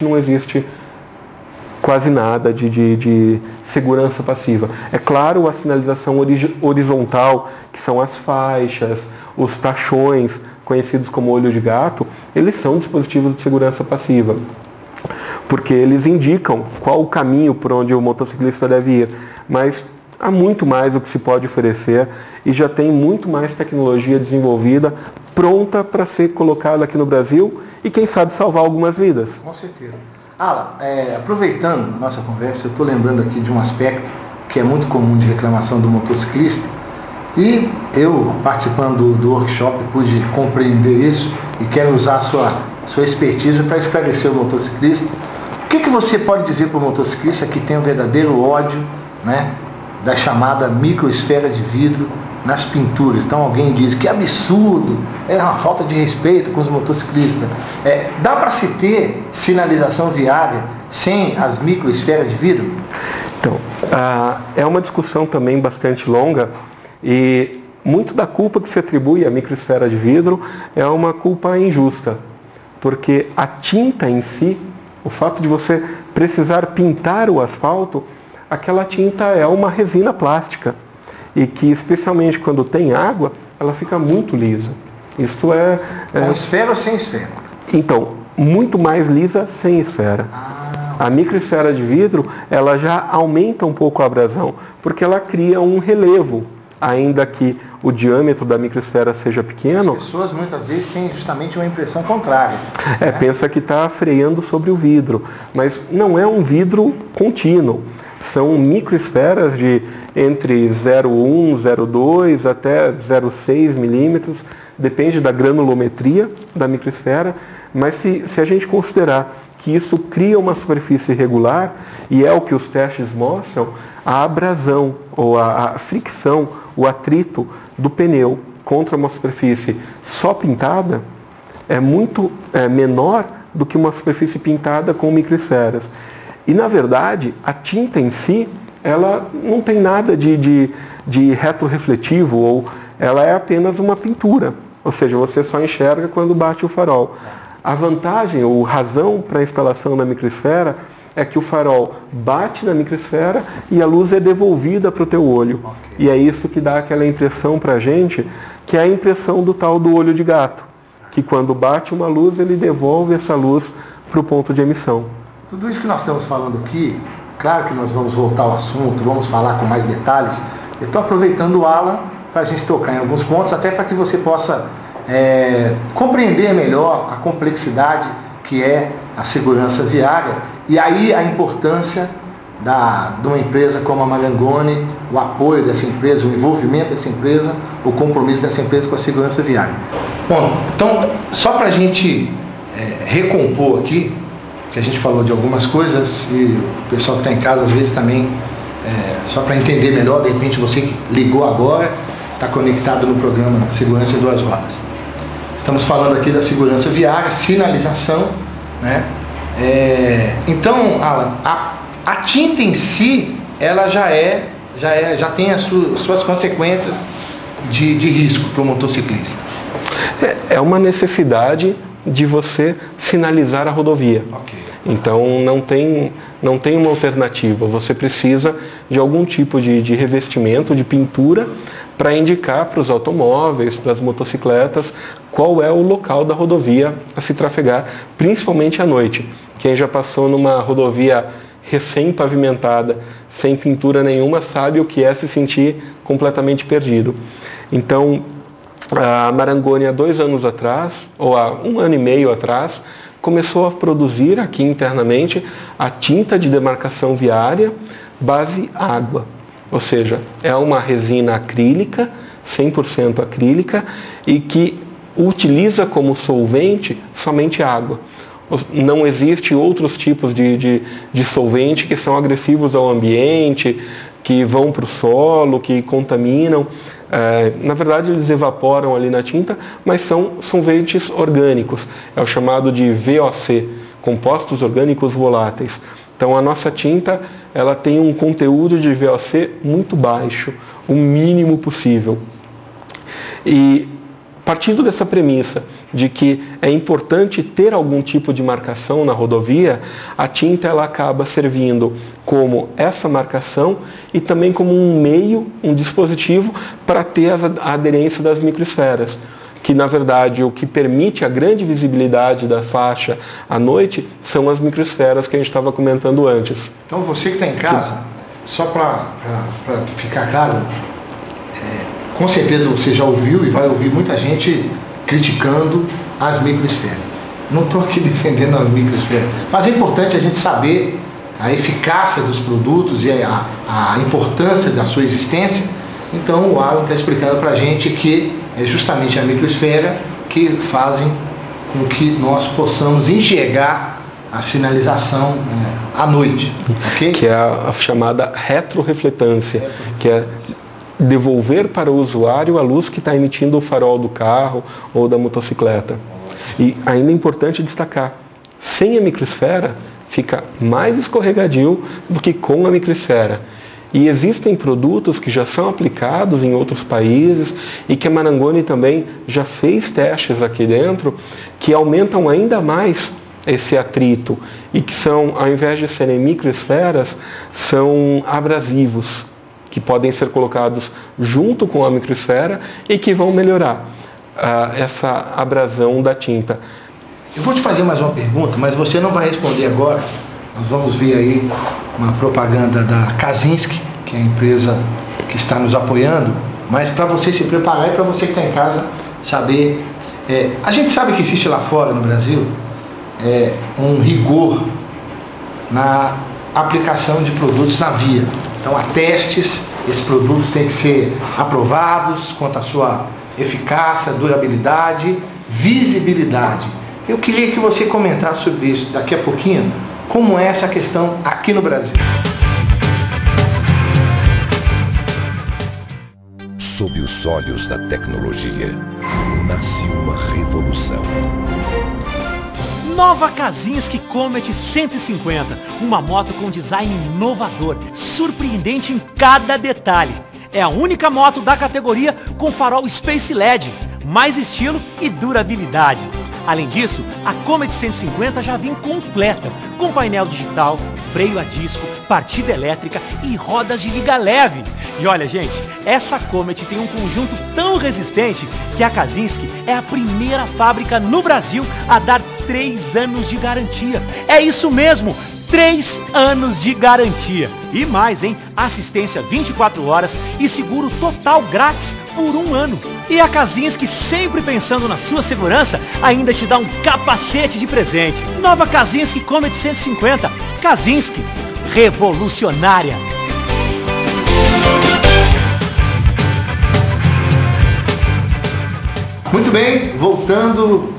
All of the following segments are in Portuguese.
não existe quase nada de segurança passiva. É claro, a sinalização horizontal, que são as faixas, os tachões, conhecidos como olho de gato, eles são dispositivos de segurança passiva, porque eles indicam qual o caminho por onde o motociclista deve ir. Mas há muito mais o que se pode oferecer e já tem muito mais tecnologia desenvolvida, pronta para ser colocada aqui no Brasil e, quem sabe, salvar algumas vidas. Com certeza. Alan, aproveitando a nossa conversa, eu estou lembrando aqui de um aspecto que é muito comum de reclamação do motociclista, e eu, participando do workshop, pude compreender isso e quero usar a sua expertise para esclarecer o motociclista. O que você pode dizer para o motociclista que tem um verdadeiro ódio, né, da chamada microesfera de vidro nas pinturas? Então alguém diz que absurdo, é uma falta de respeito com os motociclistas. Dá para se ter sinalização viária sem as microesferas de vidro? Então, é uma discussão também bastante longa e muito da culpa que se atribui à microesfera de vidro é uma culpa injusta, porque a tinta em si, o fato de você precisar pintar o asfalto, aquela tinta é uma resina plástica e que, especialmente quando tem água, ela fica muito lisa. Isso Com esfera ou sem esfera? Então, muito mais lisa sem esfera. A microesfera de vidro, ela já aumenta um pouco a abrasão, porque ela cria um relevo, ainda que o diâmetro da microesfera seja pequeno. As pessoas muitas vezes têm justamente uma impressão contrária. Né? Pensa que está freando sobre o vidro, mas não é um vidro contínuo. São microesferas de entre 0,1, 0,2 até 0,6 milímetros, depende da granulometria da microesfera, mas se a gente considerar que isso cria uma superfície irregular, e é o que os testes mostram, a abrasão ou a fricção, o atrito do pneu contra uma superfície só pintada é muito menor do que uma superfície pintada com microesferas. E, na verdade, a tinta em si, ela não tem nada de retrorefletivo, ou ela é apenas uma pintura. Ou seja, você só enxerga quando bate o farol. A vantagem, ou razão para a instalação da microesfera é que o farol bate na microesfera e a luz é devolvida para o teu olho. Okay. E é isso que dá aquela impressão para a gente, que é a impressão do tal do olho de gato, que quando bate uma luz, ele devolve essa luz para o ponto de emissão. Tudo isso que nós estamos falando aqui, claro que nós vamos voltar ao assunto, vamos falar com mais detalhes. Eu estou aproveitando o Alan para a gente tocar em alguns pontos, até para que você possa compreender melhor a complexidade que é a segurança viária e aí a importância de uma empresa como a Marangoni, o apoio dessa empresa, o envolvimento dessa empresa, o compromisso dessa empresa com a segurança viária. Bom, então, só para a gente recompor aqui, que a gente falou de algumas coisas e o pessoal que está em casa às vezes também, só para entender melhor, de repente você que ligou agora, está conectado no programa Segurança em Duas Rodas. Estamos falando aqui da segurança viária, sinalização, né? Então, Alan, a tinta em si, ela já tem as suas consequências de risco para o motociclista. É uma necessidade de você sinalizar a rodovia. Okay. Então não tem uma alternativa. Você precisa de algum tipo de revestimento, de pintura, para indicar para os automóveis, para as motocicletas, qual é o local da rodovia a se trafegar, principalmente à noite. Quem já passou numa rodovia recém-pavimentada, sem pintura nenhuma, sabe o que é se sentir completamente perdido. Então, a Marangoni, há 2 anos atrás, ou há 1 ano e meio atrás, começou a produzir aqui internamente a tinta de demarcação viária base água. Ou seja, é uma resina acrílica, 100% acrílica, e que utiliza como solvente somente água. Não existe outros tipos de solvente que são agressivos ao ambiente, que vão para o solo, que contaminam. Na verdade, eles evaporam ali na tinta, mas são solventes orgânicos. É o chamado de VOC, compostos orgânicos voláteis. Então, a nossa tinta, ela tem um conteúdo de VOC muito baixo, o mínimo possível. E partindo dessa premissa de que é importante ter algum tipo de marcação na rodovia, a tinta ela acaba servindo como essa marcação e também como um meio, um dispositivo para ter a aderência das microesferas, que na verdade o que permite a grande visibilidade da faixa à noite são as microesferas que a gente estava comentando antes. Então você que está em casa, só para ficar claro, com certeza você já ouviu e vai ouvir muita gente criticando as microesferas. Não estou aqui defendendo as microesferas, mas é importante a gente saber a eficácia dos produtos e a importância da sua existência. Então o Alan está explicando para a gente que é justamente a microesfera que fazem com que nós possamos enxergar a sinalização à noite, okay? Que é a chamada retrorefletância, que é devolver para o usuário a luz que está emitindo o farol do carro ou da motocicleta. E ainda é importante destacar, sem a microesfera fica mais escorregadio do que com a microesfera. E existem produtos que já são aplicados em outros países e que a Marangoni também já fez testes aqui dentro que aumentam ainda mais esse atrito e que são, ao invés de serem microesferas, são abrasivos, que podem ser colocados junto com a microesfera e que vão melhorar essa abrasão da tinta. Eu vou te fazer mais uma pergunta, mas você não vai responder agora. Nós vamos ver aí uma propaganda da Kazinski, que é a empresa que está nos apoiando, mas para você se preparar e para você que está em casa saber. A gente sabe que existe lá fora no Brasil um rigor na aplicação de produtos na via. Então há testes, esses produtos têm que ser aprovados quanto à sua eficácia, durabilidade, visibilidade. Eu queria que você comentasse sobre isso daqui a pouquinho, como é essa questão aqui no Brasil. Sob os olhos da tecnologia, nasce uma revolução. Nova Kazinski Comet 150, uma moto com design inovador, surpreendente em cada detalhe. É a única moto da categoria com farol Space LED, mais estilo e durabilidade. Além disso, a Comet 150 já vem completa, com painel digital, freio a disco, partida elétrica e rodas de liga leve. E olha, gente, essa Comet tem um conjunto tão resistente que a Kazinski é a primeira fábrica no Brasil a dar 3 anos de garantia. É isso mesmo! 3 anos de garantia. E mais, hein? Assistência 24 horas e seguro total grátis por 1 ano. E a Kazinski, sempre pensando na sua segurança, ainda te dá um capacete de presente. Nova Kazinski Comet 150. Kazinski, revolucionária. Muito bem, voltando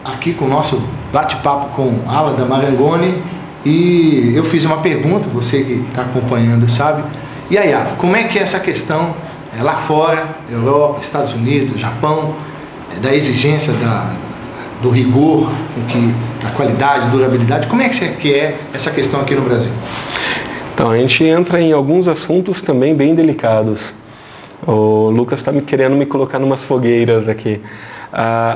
aqui com o nosso bate-papo com Alan da Marangoni. E eu fiz uma pergunta, você que está acompanhando sabe. E aí, Alan, como é que é essa questão lá fora, Europa, Estados Unidos, Japão, da exigência do rigor, da qualidade, durabilidade, como é que é essa questão aqui no Brasil? Então, a gente entra em alguns assuntos também bem delicados. O Lucas está querendo me colocar numas fogueiras aqui.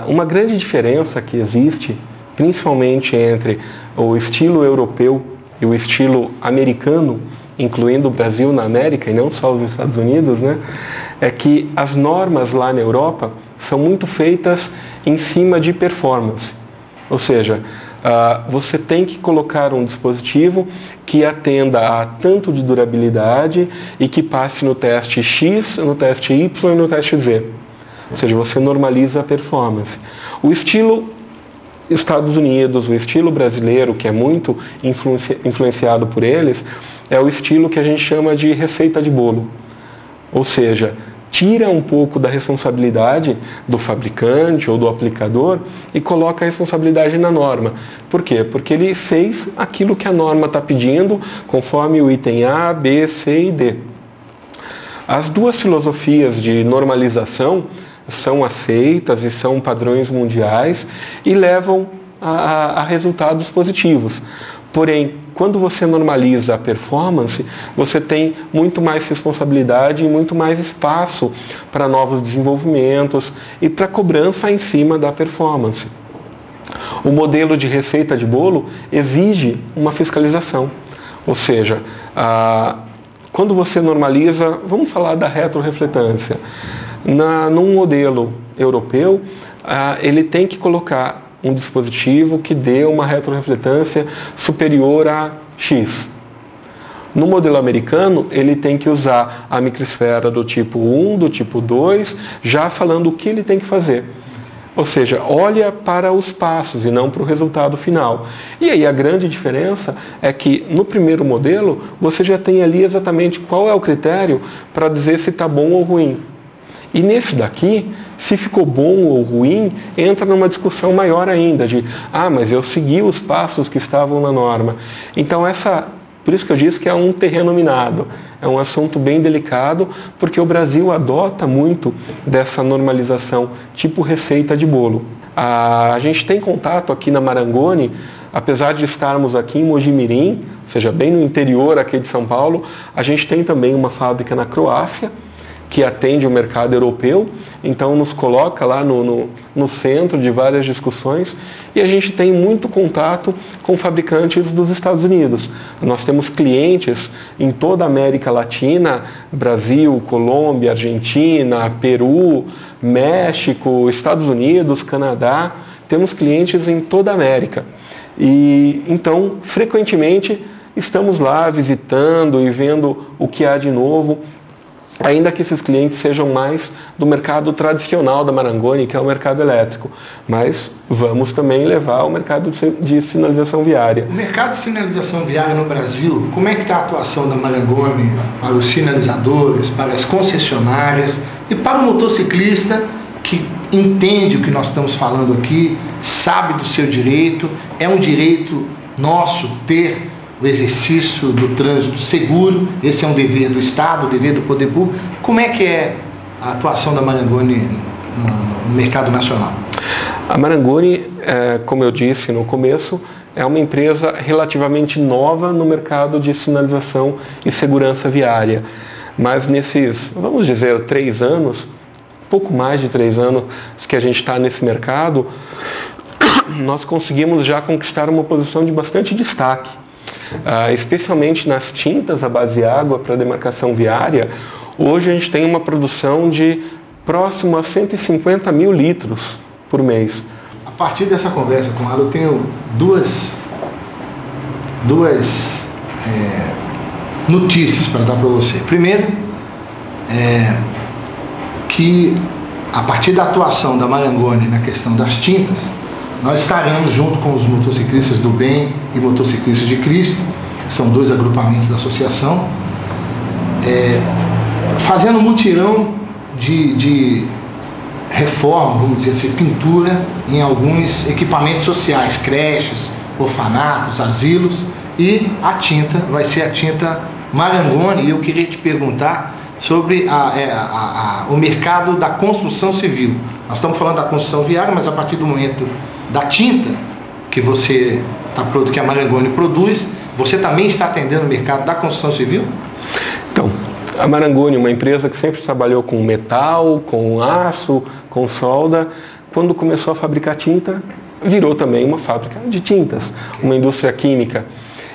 Uma grande diferença que existe, principalmente entre o estilo europeu e o estilo americano, incluindo o Brasil na América e não só os Estados Unidos, né, é que as normas lá na Europa são muito feitas em cima de performance. Ou seja, você tem que colocar um dispositivo que atenda a tanto de durabilidade e que passe no teste X, no teste Y e no teste Z. Ou seja, você normaliza a performance. O estilo Estados Unidos, o estilo brasileiro, que é muito influenciado por eles, é o estilo que a gente chama de receita de bolo. Ou seja, tira um pouco da responsabilidade do fabricante ou do aplicador e coloca a responsabilidade na norma. Por quê? Porque ele fez aquilo que a norma está pedindo, conforme o item A, B, C e D. As duas filosofias de normalização são aceitas e são padrões mundiais e levam a resultados positivos. Porém, quando você normaliza a performance, você tem muito mais responsabilidade e muito mais espaço para novos desenvolvimentos e para cobrança em cima da performance. O modelo de receita de bolo exige uma fiscalização, ou seja, quando você normaliza, vamos falar da retrorefletância, num modelo europeu, ele tem que colocar um dispositivo que dê uma retrorefletância superior a X. No modelo americano, ele tem que usar a microesfera do tipo 1, do tipo 2, já falando o que ele tem que fazer. Ou seja, olha para os passos e não para o resultado final. E aí a grande diferença é que no primeiro modelo, você já tem ali exatamente qual é o critério para dizer se está bom ou ruim. E nesse daqui, se ficou bom ou ruim, entra numa discussão maior ainda, de, mas eu segui os passos que estavam na norma. Então por isso que eu disse que é um terreno minado, é um assunto bem delicado, porque o Brasil adota muito dessa normalização, tipo receita de bolo. A gente tem contato aqui na Marangoni, apesar de estarmos aqui em Mojimirim, ou seja, bem no interior aqui de São Paulo, a gente tem também uma fábrica na Croácia, que atende o mercado europeu, então nos coloca lá no centro de várias discussões, e a gente tem muito contato com fabricantes dos Estados Unidos. Nós temos clientes em toda a América Latina, Brasil, Colômbia, Argentina, Peru, México, Estados Unidos, Canadá, temos clientes em toda a América. E então, frequentemente, estamos lá visitando e vendo o que há de novo, ainda que esses clientes sejam mais do mercado tradicional da Marangoni, que é o mercado elétrico. Mas vamos também levar ao mercado de sinalização viária. O mercado de sinalização viária no Brasil, como é que está a atuação da Marangoni para os sinalizadores, para as concessionárias e para o motociclista que entende o que nós estamos falando aqui, sabe do seu direito, é um direito nosso ter o exercício do trânsito seguro, esse é um dever do Estado, um dever do poder público. Como é que é a atuação da Marangoni no mercado nacional? A Marangoni, como eu disse no começo, é uma empresa relativamente nova no mercado de sinalização e segurança viária. Mas nesses, vamos dizer, 3 anos, pouco mais de 3 anos que a gente está nesse mercado, nós conseguimos já conquistar uma posição de bastante destaque. Especialmente nas tintas à base de água para demarcação viária. Hoje a gente tem uma produção de próximo a 150 mil litros por mês. A partir dessa conversa com ela, eu tenho duas notícias para dar para você. Primeiro, que a partir da atuação da Marangoni na questão das tintas, nós estaremos junto com os motociclistas do bem e motociclistas de Cristo, que são 2 agrupamentos da associação, fazendo um mutirão de reforma, vamos dizer assim, pintura em alguns equipamentos sociais, creches, orfanatos, asilos, e a tinta vai ser a tinta Marangoni. E eu queria te perguntar sobre o mercado da construção civil. Nós estamos falando da construção viária, mas a partir do momento da tinta que que a Marangoni produz, você também está atendendo o mercado da construção civil? Então, a Marangoni, uma empresa que sempre trabalhou com metal, com aço, com solda, quando começou a fabricar tinta, virou também uma fábrica de tintas, uma indústria química.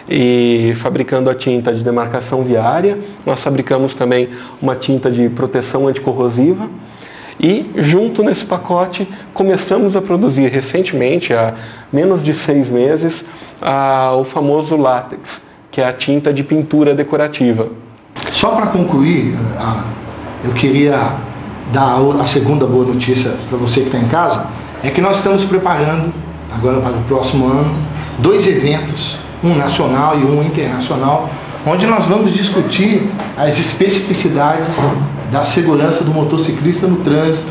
E fabricando a tinta de demarcação viária, nós fabricamos também uma tinta de proteção anticorrosiva. E junto nesse pacote começamos a produzir recentemente, há menos de 6 meses, o famoso látex, que é a tinta de pintura decorativa. Só para concluir, eu queria dar a segunda boa notícia para você que está em casa, é que nós estamos preparando, agora para o próximo ano, 2 eventos, um nacional e um internacional, onde nós vamos discutir as especificidades da segurança do motociclista no trânsito,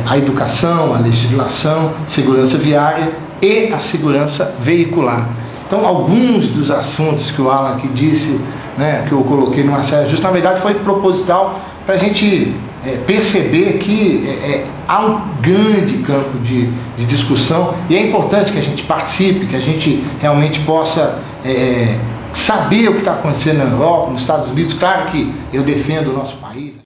a educação, a legislação, segurança viária e a segurança veicular. Então, alguns dos assuntos que o Alan aqui disse, que eu coloquei numa série justa, na verdade foi proposital para a gente perceber que há um grande campo de discussão, e é importante que a gente participe, que a gente realmente possa saber o que está acontecendo na Europa, nos Estados Unidos. Claro que eu defendo o nosso país.